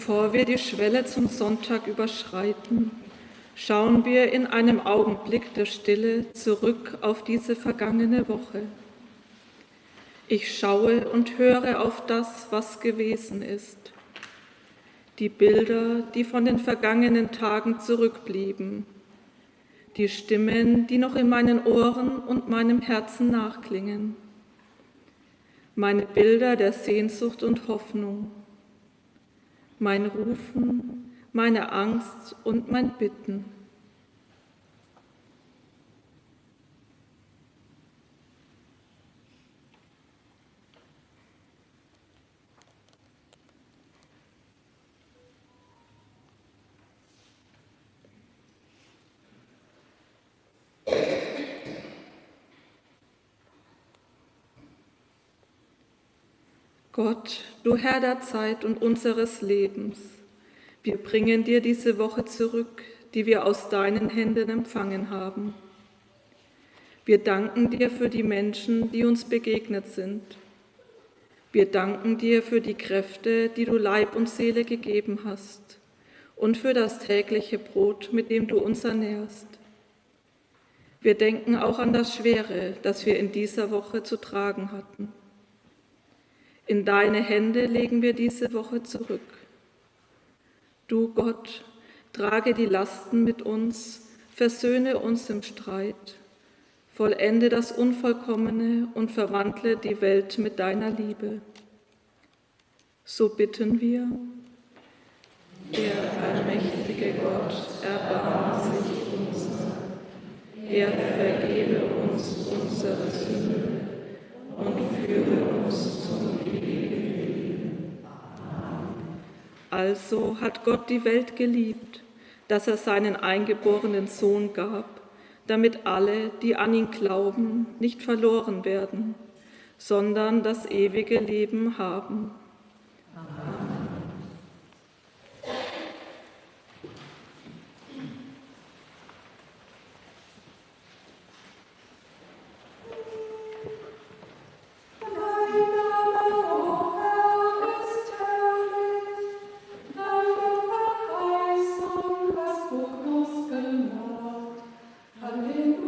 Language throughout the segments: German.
Bevor wir die Schwelle zum Sonntag überschreiten, schauen wir in einem Augenblick der Stille zurück auf diese vergangene Woche. Ich schaue und höre auf das, was gewesen ist. Die Bilder, die von den vergangenen Tagen zurückblieben. Die Stimmen, die noch in meinen Ohren und meinem Herzen nachklingen. Meine Bilder der Sehnsucht und Hoffnung. Mein Rufen, meine Angst und mein Bitten. Gott, du Herr der Zeit und unseres Lebens, wir bringen dir diese Woche zurück, die wir aus deinen Händen empfangen haben. Wir danken dir für die Menschen, die uns begegnet sind. Wir danken dir für die Kräfte, die du Leib und Seele gegeben hast und für das tägliche Brot, mit dem du uns ernährst. Wir denken auch an das Schwere, das wir in dieser Woche zu tragen hatten. In deine Hände legen wir diese Woche zurück. Du Gott, trage die Lasten mit uns, versöhne uns im Streit, vollende das Unvollkommene und verwandle die Welt mit deiner Liebe. So bitten wir. Der allmächtige Gott, erbarme sich unser. Er vergebe uns unsere Sünde und führe uns zum ewigen Leben. Also hat Gott die Welt geliebt, dass er seinen eingeborenen Sohn gab, damit alle, die an ihn glauben, nicht verloren werden, sondern das ewige Leben haben. Amen. Halleluja.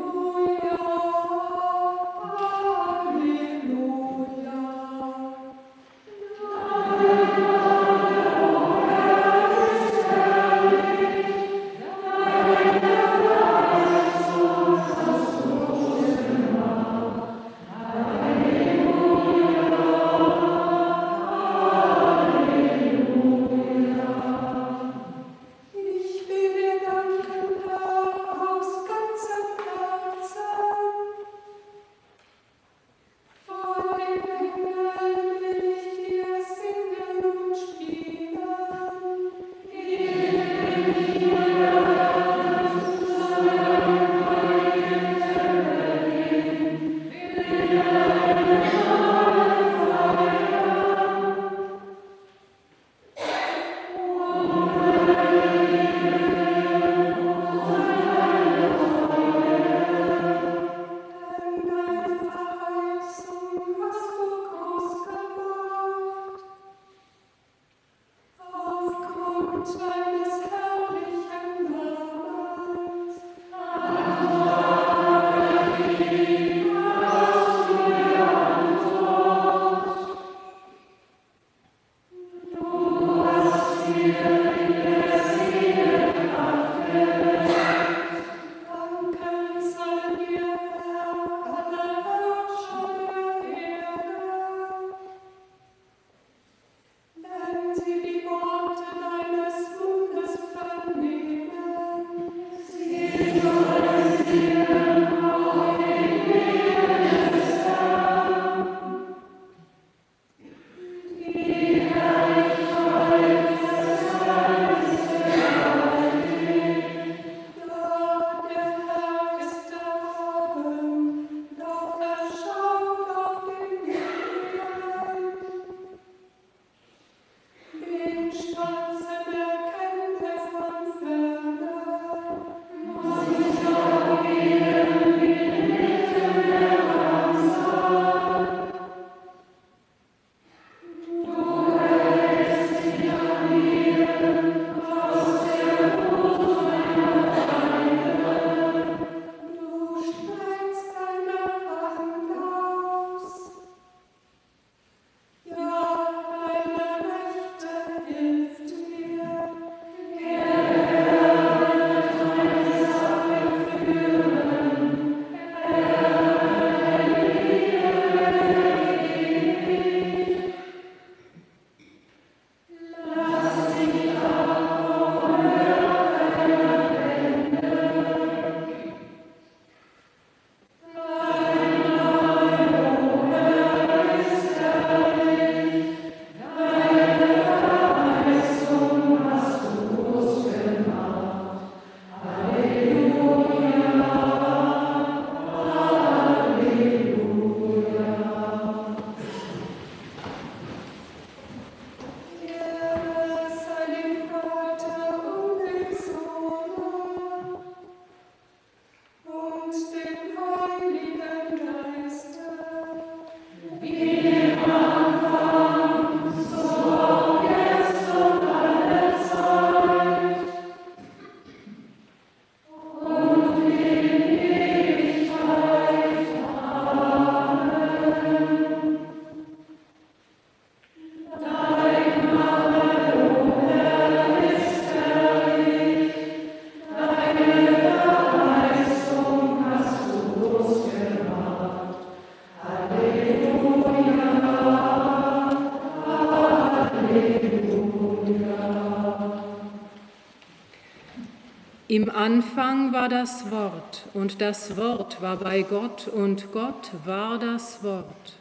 Im Anfang war das Wort, und das Wort war bei Gott, und Gott war das Wort.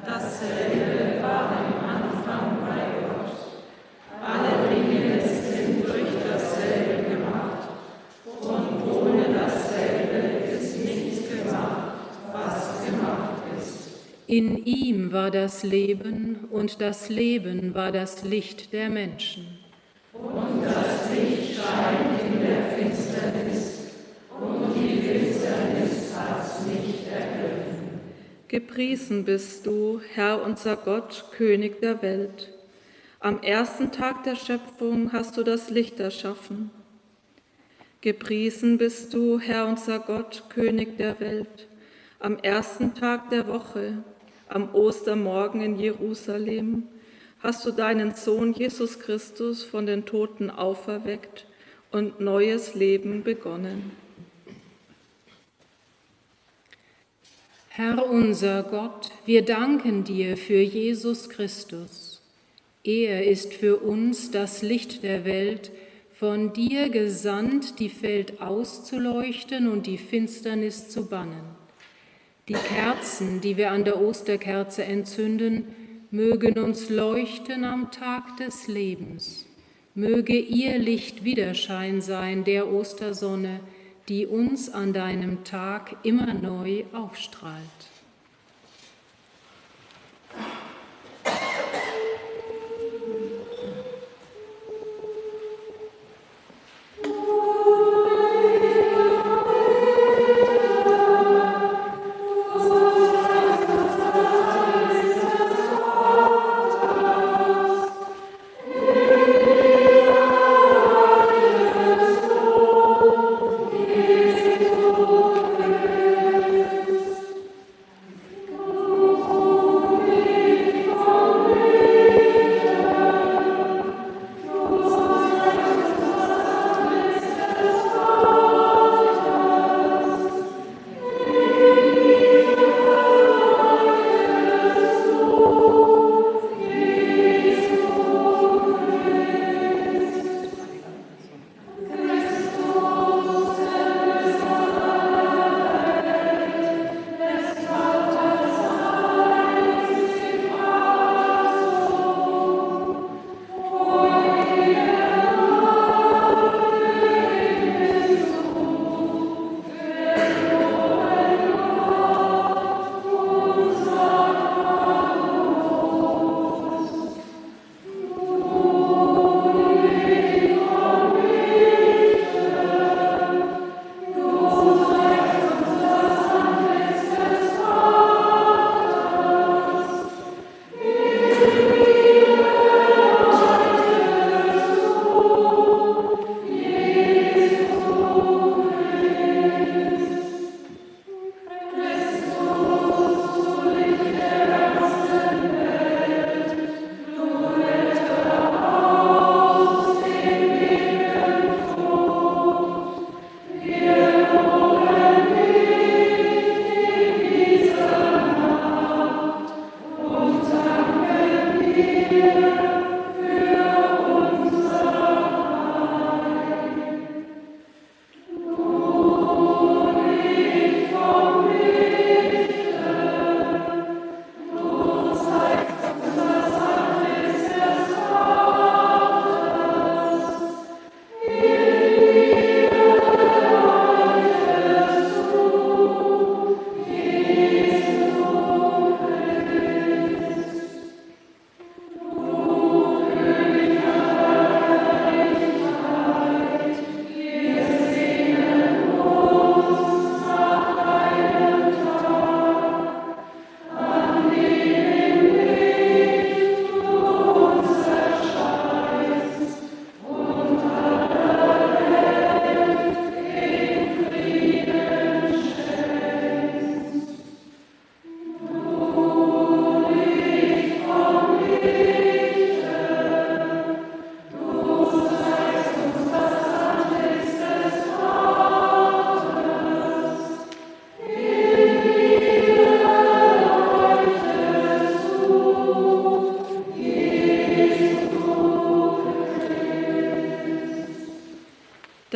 Dasselbe war im Anfang bei Gott. Alle Dinge sind durch dasselbe gemacht, und ohne dasselbe ist nichts gemacht, was gemacht ist. In ihm war das Leben, und das Leben war das Licht der Menschen. Und das Licht scheint in der Finsternis, und die Finsternis hat's nicht ergriffen. Gepriesen bist du, Herr unser Gott, König der Welt. Am ersten Tag der Schöpfung hast du das Licht erschaffen. Gepriesen bist du, Herr unser Gott, König der Welt. Am ersten Tag der Woche, am Ostermorgen in Jerusalem, hast du deinen Sohn Jesus Christus von den Toten auferweckt und neues Leben begonnen. Herr unser Gott, wir danken dir für Jesus Christus. Er ist für uns das Licht der Welt, von dir gesandt, die Welt auszuleuchten und die Finsternis zu bannen. Die Kerzen, die wir an der Osterkerze entzünden, mögen uns leuchten am Tag des Lebens. Möge ihr Licht Widerschein sein der Ostersonne, die uns an deinem Tag immer neu aufstrahlt.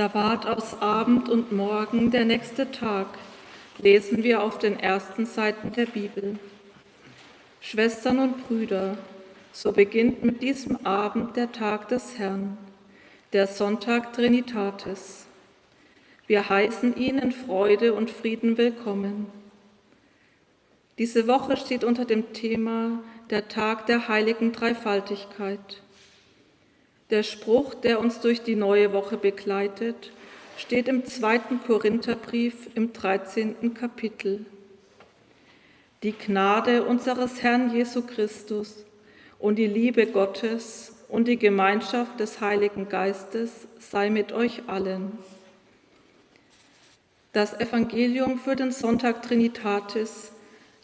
Da ward aus Abend und Morgen der nächste Tag, lesen wir auf den ersten Seiten der Bibel. Schwestern und Brüder, so beginnt mit diesem Abend der Tag des Herrn, der Sonntag Trinitatis. Wir heißen ihn in Freude und Frieden willkommen. Diese Woche steht unter dem Thema der Tag der heiligen Dreifaltigkeit. Der Spruch, der uns durch die neue Woche begleitet, steht im 2. Korintherbrief im 13. Kapitel. Die Gnade unseres Herrn Jesu Christus und die Liebe Gottes und die Gemeinschaft des Heiligen Geistes sei mit euch allen. Das Evangelium für den Sonntag Trinitatis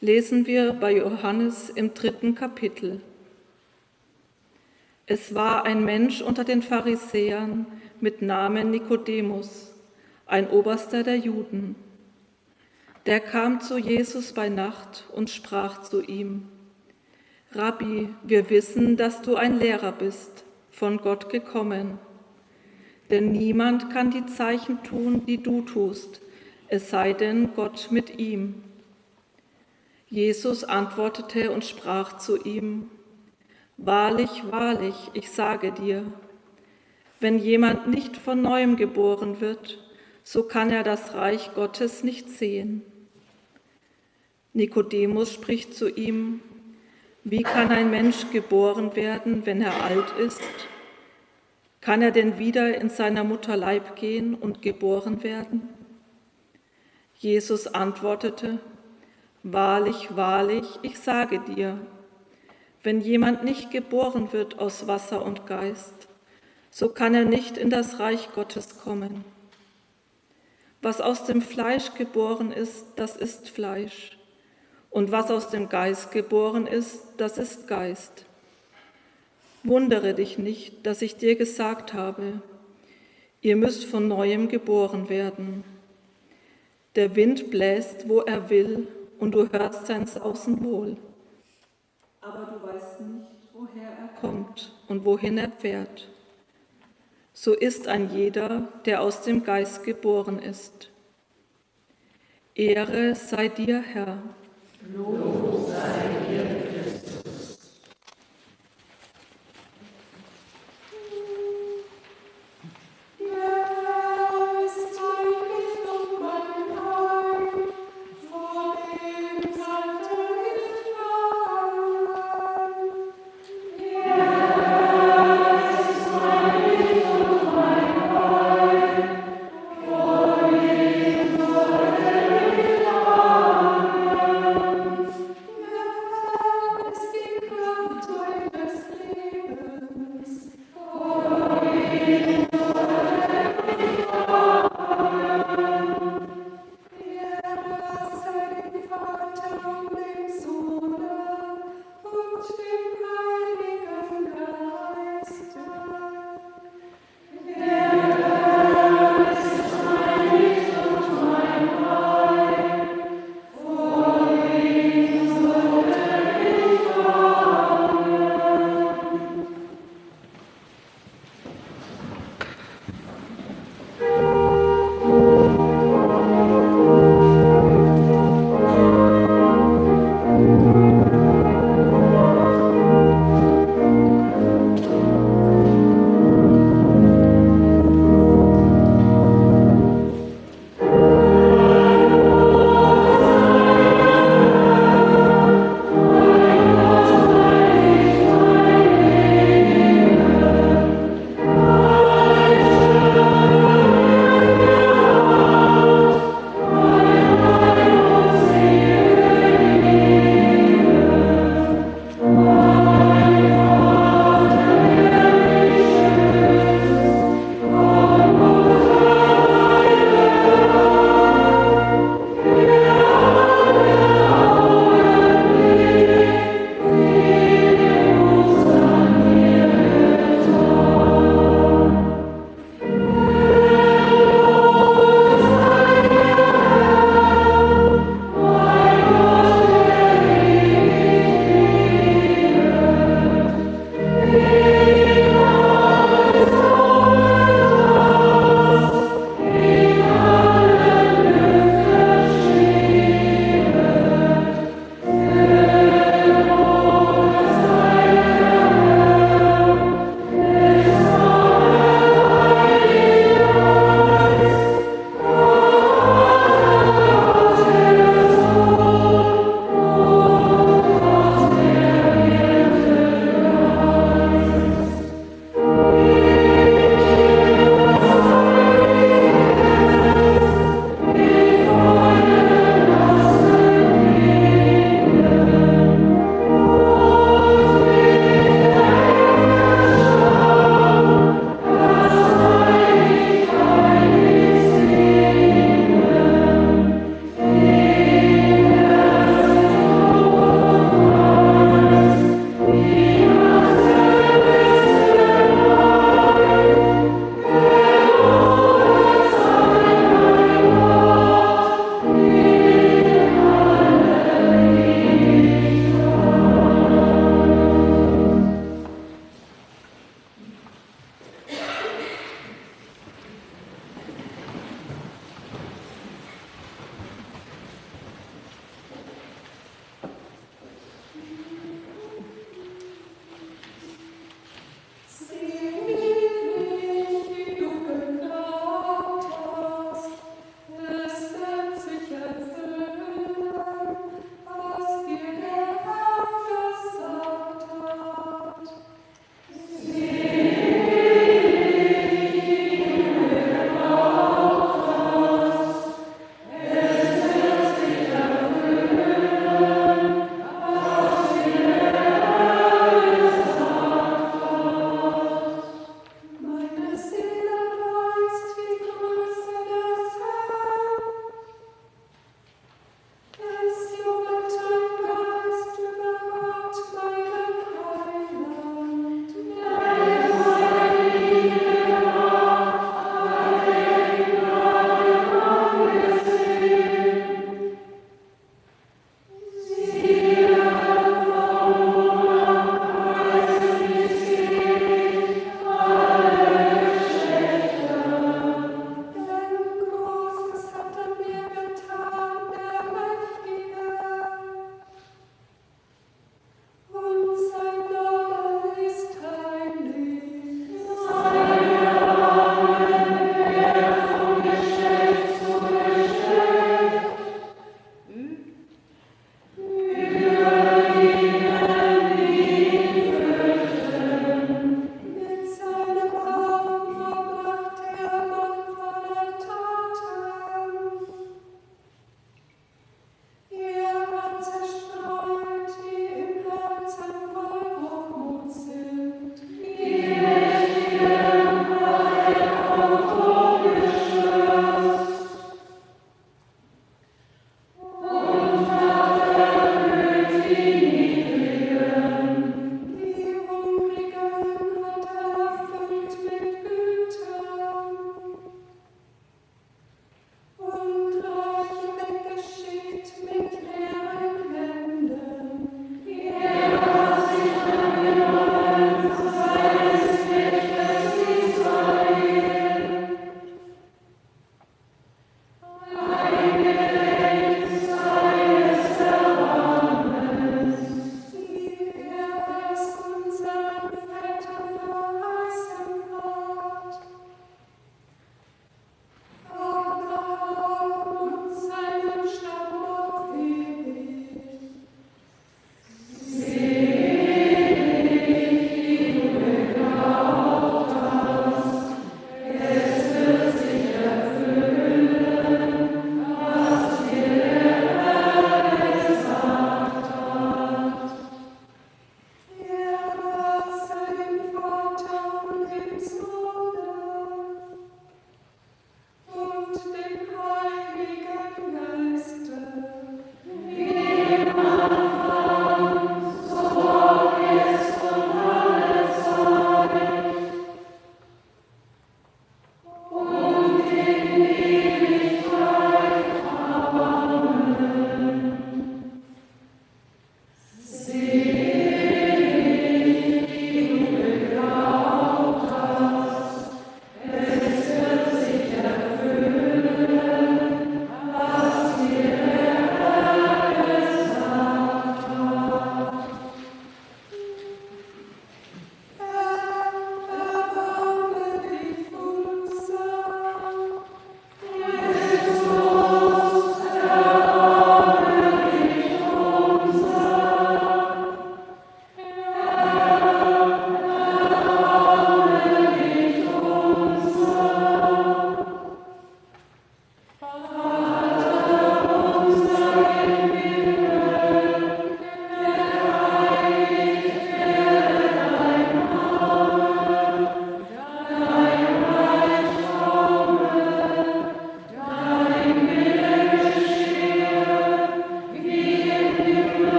lesen wir bei Johannes im 3. Kapitel. Es war ein Mensch unter den Pharisäern mit Namen Nikodemus, ein Oberster der Juden. Der kam zu Jesus bei Nacht und sprach zu ihm: Rabbi, wir wissen, dass du ein Lehrer bist, von Gott gekommen. Denn niemand kann die Zeichen tun, die du tust, es sei denn Gott mit ihm. Jesus antwortete und sprach zu ihm: Wahrlich, wahrlich, ich sage dir, wenn jemand nicht von Neuem geboren wird, so kann er das Reich Gottes nicht sehen. Nikodemus spricht zu ihm: Wie kann ein Mensch geboren werden, wenn er alt ist? Kann er denn wieder in seiner Mutter Leib gehen und geboren werden? Jesus antwortete: Wahrlich, wahrlich, ich sage dir, wenn jemand nicht geboren wird aus Wasser und Geist, so kann er nicht in das Reich Gottes kommen. Was aus dem Fleisch geboren ist, das ist Fleisch, und was aus dem Geist geboren ist, das ist Geist. Wundere dich nicht, dass ich dir gesagt habe, ihr müsst von Neuem geboren werden. Der Wind bläst, wo er will, und du hörst sein Sausen wohl. Aber du weißt nicht, woher er kommt und wohin er fährt. So ist ein jeder, der aus dem Geist geboren ist. Ehre sei dir, Herr. Lob sei dir, Christus. Ja.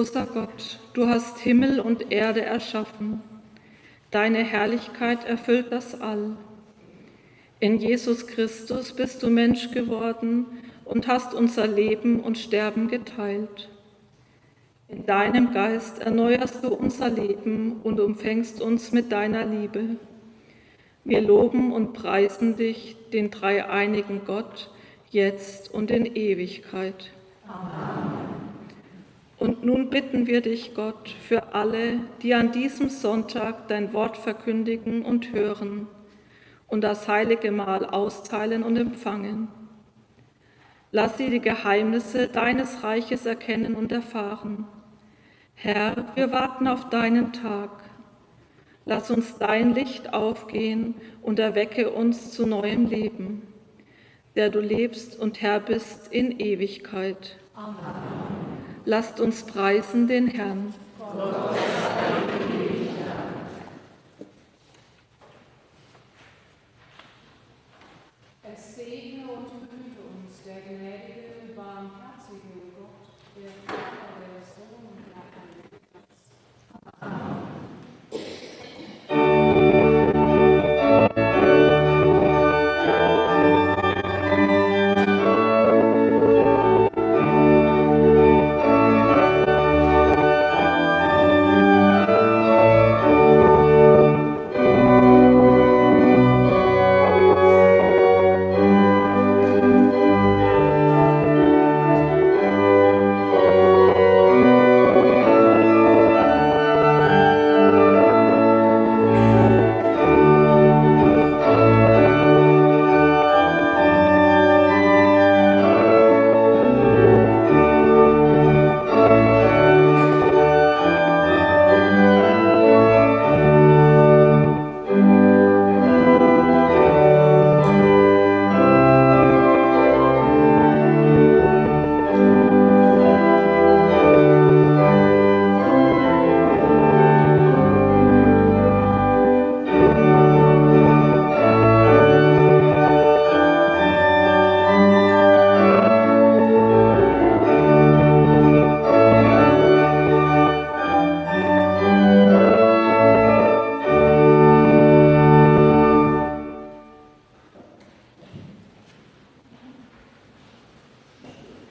Großer Gott, du hast Himmel und Erde erschaffen. Deine Herrlichkeit erfüllt das All. In Jesus Christus bist du Mensch geworden und hast unser Leben und Sterben geteilt. In deinem Geist erneuerst du unser Leben und umfängst uns mit deiner Liebe. Wir loben und preisen dich, den dreieinigen Gott, jetzt und in Ewigkeit. Amen. Und nun bitten wir dich, Gott, für alle, die an diesem Sonntag dein Wort verkündigen und hören und das heilige Mahl austeilen und empfangen. Lass sie die Geheimnisse deines Reiches erkennen und erfahren. Herr, wir warten auf deinen Tag. Lass uns dein Licht aufgehen und erwecke uns zu neuem Leben, der du lebst und Herr bist in Ewigkeit. Amen. Lasst uns preisen den Herrn. Gott.